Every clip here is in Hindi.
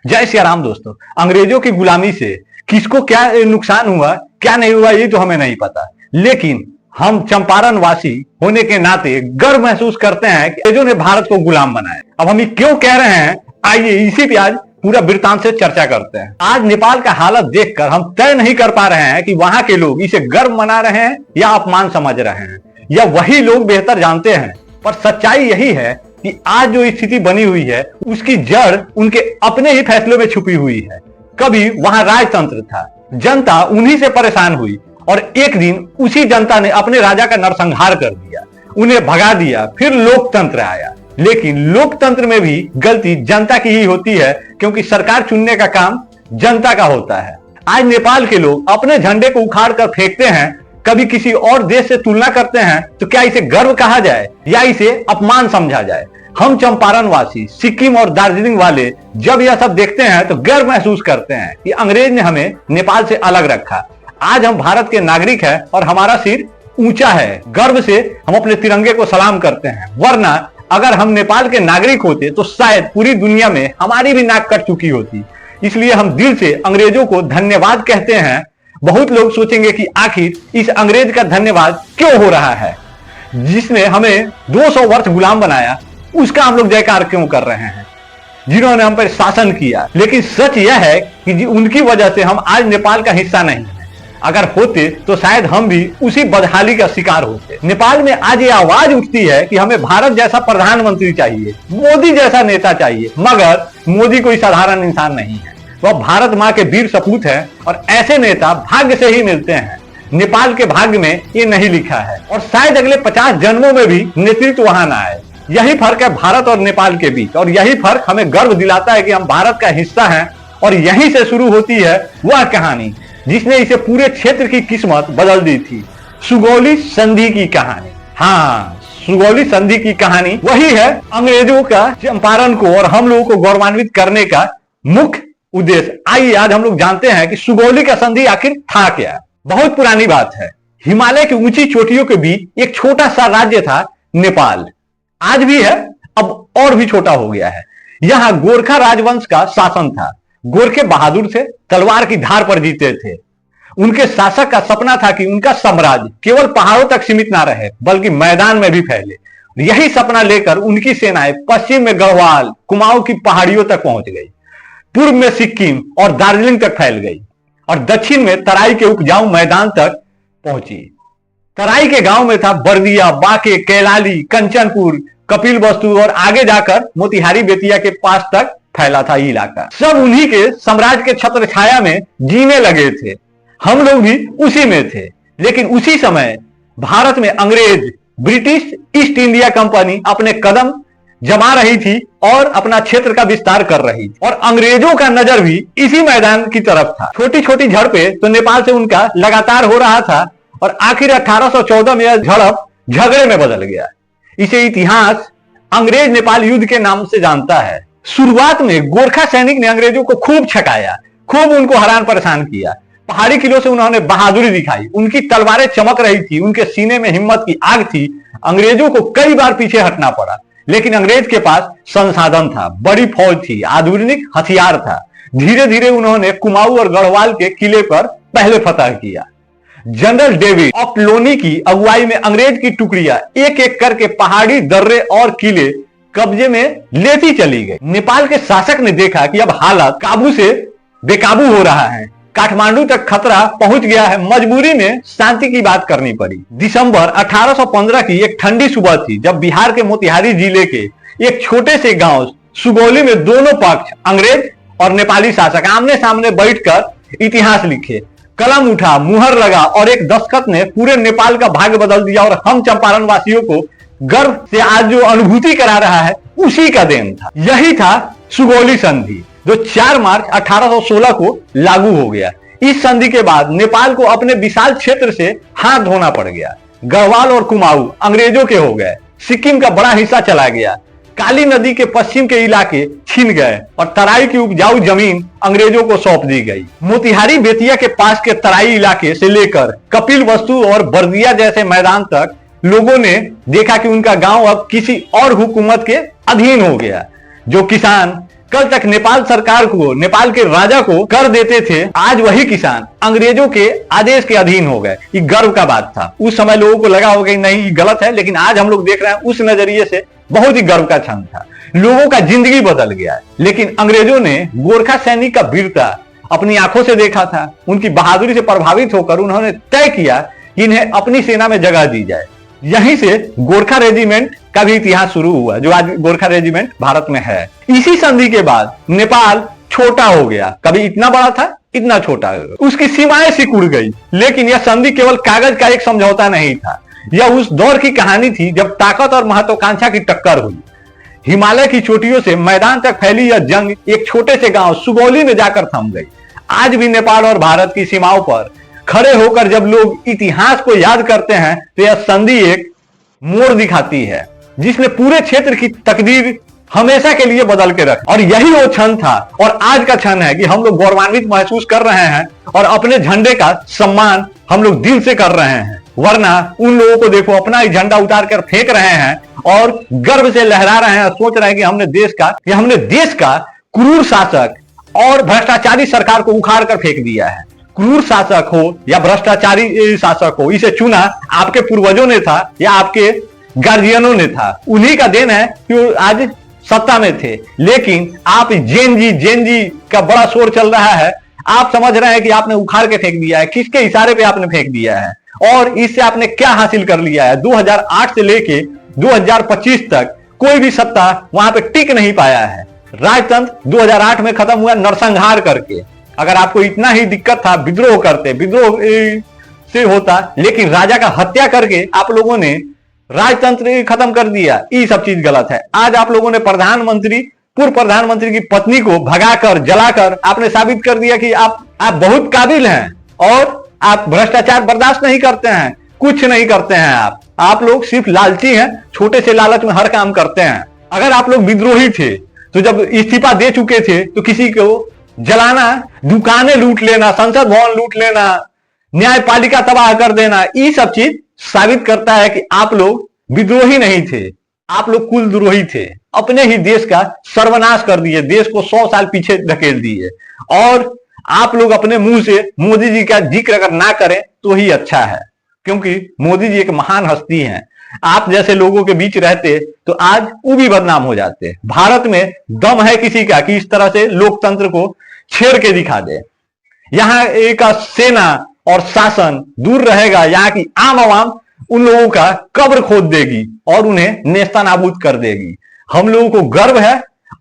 जय श्री राम दोस्तों। अंग्रेजों की गुलामी से किसको क्या नुकसान हुआ क्या नहीं हुआ ये तो हमें नहीं पता, लेकिन हम चंपारण वासी होने के नाते गर्व महसूस करते हैं कि अंग्रेजों ने भारत को गुलाम बनाया। अब हम ये क्यों कह रहे हैं, आइए इसी पे आज पूरा वृत्तांत से चर्चा करते हैं। आज नेपाल का हालत देखकर हम तय नहीं कर पा रहे हैं कि वहां के लोग इसे गर्व मना रहे हैं या अपमान समझ रहे हैं, या वही लोग बेहतर जानते हैं। पर सच्चाई यही है कि आज जो स्थिति बनी हुई है उसकी जड़ उनके अपने ही फैसलों में छुपी हुई है। कभी वहां राजतंत्र था, जनता उन्हीं से परेशान हुई और एक दिन उसी जनता ने अपने राजा का नरसंहार कर दिया, उन्हें भगा दिया। फिर लोकतंत्र आया, लेकिन लोकतंत्र में भी गलती जनता की ही होती है, क्योंकि सरकार चुनने का काम जनता का होता है। आज नेपाल के लोग अपने झंडे को उखाड़ कर फेंकते हैं, कभी किसी और देश से तुलना करते हैं, तो क्या इसे गर्व कहा जाए या इसे अपमान समझा जाए? हम चंपारण वासी, सिक्किम और दार्जिलिंग वाले जब यह सब देखते हैं तो गर्व महसूस करते हैं कि अंग्रेज ने हमें नेपाल से अलग रखा। आज हम भारत के नागरिक हैं और हमारा सिर ऊंचा है, गर्व से हम अपने तिरंगे को सलाम करते हैं। वरना अगर हम नेपाल के नागरिक होते तो शायद पूरी दुनिया में हमारी भी नाक कट चुकी होती। इसलिए हम दिल से अंग्रेजों को धन्यवाद कहते हैं। बहुत लोग सोचेंगे कि आखिर इस अंग्रेज का धन्यवाद क्यों हो रहा है, जिसने हमें 200 वर्ष गुलाम बनाया, उसका हम लोग जयकार क्यों कर रहे हैं, जिन्होंने हम पर शासन किया। लेकिन सच यह है कि उनकी वजह से हम आज नेपाल का हिस्सा नहीं है। अगर होते तो शायद हम भी उसी बदहाली का शिकार होते। नेपाल में आज ये आवाज उठती है कि हमें भारत जैसा प्रधानमंत्री चाहिए, मोदी जैसा नेता चाहिए, मगर मोदी कोई साधारण इंसान नहीं है, वह भारत माँ के वीर सपूत है और ऐसे नेता भाग्य से ही मिलते हैं। नेपाल के भाग्य में ये नहीं लिखा है और शायद अगले 50 जन्मों में भी नेतृत्व वहां ना आए। यही फर्क है भारत और नेपाल के बीच, और यही फर्क हमें गर्व दिलाता है कि हम भारत का हिस्सा हैं। और यहीं से शुरू होती है वह कहानी जिसने इसे पूरे क्षेत्र की किस्मत बदल दी थी, सुगौली संधि की कहानी। हाँ, सुगौली संधि की कहानी वही है अंग्रेजों का चंपारण को और हम लोगों को गौरवान्वित करने का मुख्य उद्देश्य। आइए आज हम लोग जानते हैं कि सुगौली का संधि आखिर था क्या। बहुत पुरानी बात है। हिमालय की ऊंची चोटियों के बीच एक छोटा सा राज्य था नेपाल, आज भी है, अब और भी छोटा हो गया है। यहां गोरखा राजवंश का शासन था। गोरखे बहादुर थे, तलवार की धार पर जीते थे। उनके शासक का सपना था कि उनका साम्राज्य केवल पहाड़ों तक सीमित ना रहे, बल्कि मैदान में भी फैले। यही सपना लेकर उनकी सेनाएं पश्चिम में गढ़वाल, कुमाऊं की पहाड़ियों तक पहुंच गई, पूर्व में सिक्किम और दार्जिलिंग तक फैल गई और दक्षिण में तराई के उपजाऊ मैदान तक पहुंची। तराई के गांव में था बर्दिया, बाके, कैलाली, कंचनपुर, कपिल वस्तु और आगे जाकर मोतिहारी बेतिया के पास तक फैला था इलाका। सब उन्हीं के साम्राज्य के छत्र छाया में जीने लगे थे। हम लोग भी उसी में थे। लेकिन उसी समय भारत में अंग्रेज, ब्रिटिश ईस्ट इंडिया कंपनी अपने कदम जमा रही थी और अपना क्षेत्र का विस्तार कर रही थी, और अंग्रेजों का नजर भी इसी मैदान की तरफ था। छोटी छोटी झड़पें तो नेपाल से उनका लगातार हो रहा था और आखिर 1814 में यह झड़प झगड़े में बदल गया। इसे इतिहास अंग्रेज नेपाल युद्ध के नाम से जानता है। शुरुआत में गोरखा सैनिक ने अंग्रेजों को खूब छकाया, खूब उनको हैरान परेशान किया। पहाड़ी किलों से उन्होंने बहादुरी दिखाई, उनकी तलवारें चमक रही थी, उनके सीने में हिम्मत की आग थी। अंग्रेजों को कई बार पीछे हटना पड़ा, लेकिन अंग्रेज के पास संसाधन था, बड़ी फौज थी, आधुनिक हथियार था। धीरे धीरे उन्होंने कुमाऊं और गढ़वाल के किले पर पहले फतह किया। जनरल डेविड ऑफ लोनी की अगुवाई में अंग्रेज की टुकड़ियां एक एक करके पहाड़ी दर्रे और किले कब्जे में लेती चली गई। नेपाल के शासक ने देखा कि अब हालत काबू से बेकाबू हो रहा है, काठमांडू तक खतरा पहुंच गया है। मजबूरी में शांति की बात करनी पड़ी। दिसंबर 1815 की एक ठंडी सुबह थी, जब बिहार के मोतिहारी जिले के एक छोटे से गांव सुगौली में दोनों पक्ष, अंग्रेज और नेपाली शासक, आमने सामने बैठकर इतिहास लिखे। कलम उठा, मुहर लगा और एक दस्तखत ने पूरे नेपाल का भाग्य बदल दिया। और हम चंपारण वासियों को गर्व से आज जो अनुभूति करा रहा है उसी का देन था। यही था सुगौली संधि, जो 4 मार्च 1816 को लागू हो गया। इस संधि के बाद नेपाल को अपने विशाल क्षेत्र से हाथ धोना पड़ गया। गढ़वाल और कुमाऊं अंग्रेजों के हो गए, सिक्किम का बड़ा हिस्सा चला गया, काली नदी के पश्चिम के इलाके छिन गए और तराई की उपजाऊ जमीन अंग्रेजों को सौंप दी गई। मोतिहारी बेतिया के पास के तराई इलाके से लेकर कपिल वस्तु और बर्दिया जैसे मैदान तक लोगों ने देखा कि उनका गांव अब किसी और हुकूमत के अधीन हो गया। जो किसान कल तक नेपाल सरकार को, नेपाल के राजा को कर देते थे, आज वही किसान अंग्रेजों के आदेश के अधीन हो गए। ये गर्व का बात था। उस समय लोगों को लगा होगा कि नहीं ये गलत है, लेकिन आज हम लोग देख रहे हैं उस नजरिए से बहुत ही गर्व का क्षण था। लोगों का जिंदगी बदल गया है। लेकिन अंग्रेजों ने गोरखा सैनिक का वीरता अपनी आंखों से देखा था। उनकी बहादुरी से प्रभावित होकर उन्होंने तय किया कि इन्हें अपनी सेना में जगह दी जाए। यहीं से गोरखा रेजिमेंट का भी इतिहास शुरू हुआ, जो आज गोरखा रेजिमेंट भारत में है। इसी संधि के बाद नेपाल छोटा हो गया, कभी इतना बड़ा था, इतना छोटा हो गया, उसकी सीमाएं सिकुड़ गई। लेकिन यह संधि केवल कागज का एक समझौता नहीं था, यह उस दौर की कहानी थी जब ताकत और महत्वाकांक्षा की टक्कर हुई। हिमालय की चोटियों से मैदान तक फैली यह जंग एक छोटे से गांव सुगौली में जाकर थम गई। आज भी नेपाल और भारत की सीमाओं पर खड़े होकर जब लोग इतिहास को याद करते हैं तो यह संधि एक मोड़ दिखाती है जिसने पूरे क्षेत्र की तकदीर हमेशा के लिए बदल के रखा। और यही वो क्षण था और आज का क्षण है कि हम लोग गौरवान्वित महसूस कर रहे हैं और अपने झंडे का सम्मान हम लोग दिल से कर रहे हैं। वरना उन लोगों को देखो अपना ही झंडा उतार कर फेंक रहे हैं और गर्व से लहरा रहे हैं, सोच रहे हैं कि हमने देश का क्रूर शासक और भ्रष्टाचारी सरकार को उखाड़ कर फेंक दिया है। क्रूर शासक हो या भ्रष्टाचारी शासक हो, इसे चुना आपके पूर्वजों ने था या आपके गार्जियनों ने था। उन्हीं का देन है कि वो आज सत्ता में थे। लेकिन आप जेन जी का बड़ा शोर चल रहा है, आप समझ रहे हैं कि आपने उखाड़ के फेंक दिया है। किसके इशारे पे आपने फेंक दिया है और इससे आपने क्या हासिल कर लिया है? 2008 से लेके 2025 तक कोई भी सत्ता वहां पे टिक नहीं पाया है। राजतंत्र 2008 में खत्म हुआ नरसंहार करके। अगर आपको इतना ही दिक्कत था विद्रोह करते, विद्रोह से होता, लेकिन राजा का हत्या करके आप लोगों ने राजतंत्र खत्म कर दिया। ये सब चीज गलत है। आज आप लोगों ने पूर्व प्रधानमंत्री की पत्नी को भगाकर, जलाकर आपने साबित कर दिया कि आप बहुत काबिल हैं और आप भ्रष्टाचार बर्दाश्त नहीं करते हैं, कुछ नहीं करते हैं। आप लोग सिर्फ लालची हैं, छोटे से लालच में हर काम करते हैं। अगर आप लोग विद्रोही थे तो जब इस्तीफा दे चुके थे तो किसी को जलाना, दुकानें लूट लेना, संसद भवन लूट लेना, न्यायपालिका तबाह कर देना, ये सब चीज साबित करता है कि आप लोग विद्रोही नहीं थे, आप लोग कुलद्रोही थे। अपने ही देश का सर्वनाश कर दिए, देश को 100 साल पीछे धकेल दिए। और आप लोग अपने मुंह से मोदी जी का जिक्र अगर ना करें तो ही अच्छा है, क्योंकि मोदी जी एक महान हस्ती हैं। आप जैसे लोगों के बीच रहते तो आज वो भी बदनाम हो जाते। भारत में दम है किसी का कि इस तरह से लोकतंत्र को छेड़ के दिखा दे। यहाँ एक सेना और शासन दूर रहेगा, यहाँ की आम आवाम उन लोगों का कब्र खोद देगी और उन्हें नेस्तनाबूद कर देगी। हम लोगों को गर्व है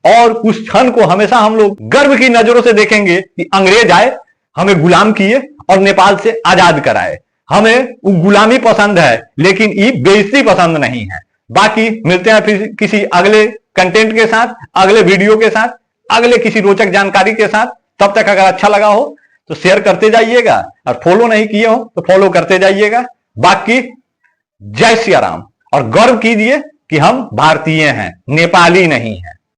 और उस क्षण को हमेशा हम लोग गर्व की नजरों से देखेंगे कि अंग्रेज आए, हमें गुलाम किए और नेपाल से आजाद कराए। हमें वो गुलामी पसंद है, लेकिन ये बेइज्जती पसंद नहीं है। बाकी मिलते हैं फिर किसी अगले कंटेंट के साथ, अगले वीडियो के साथ, अगले किसी रोचक जानकारी के साथ। तब तक अगर अच्छा लगा हो तो शेयर करते जाइएगा और फॉलो नहीं किए हो तो फॉलो करते जाइएगा। बाकी जय सिया राम और गर्व कीजिए कि हम भारतीय हैं, नेपाली नहीं हैं।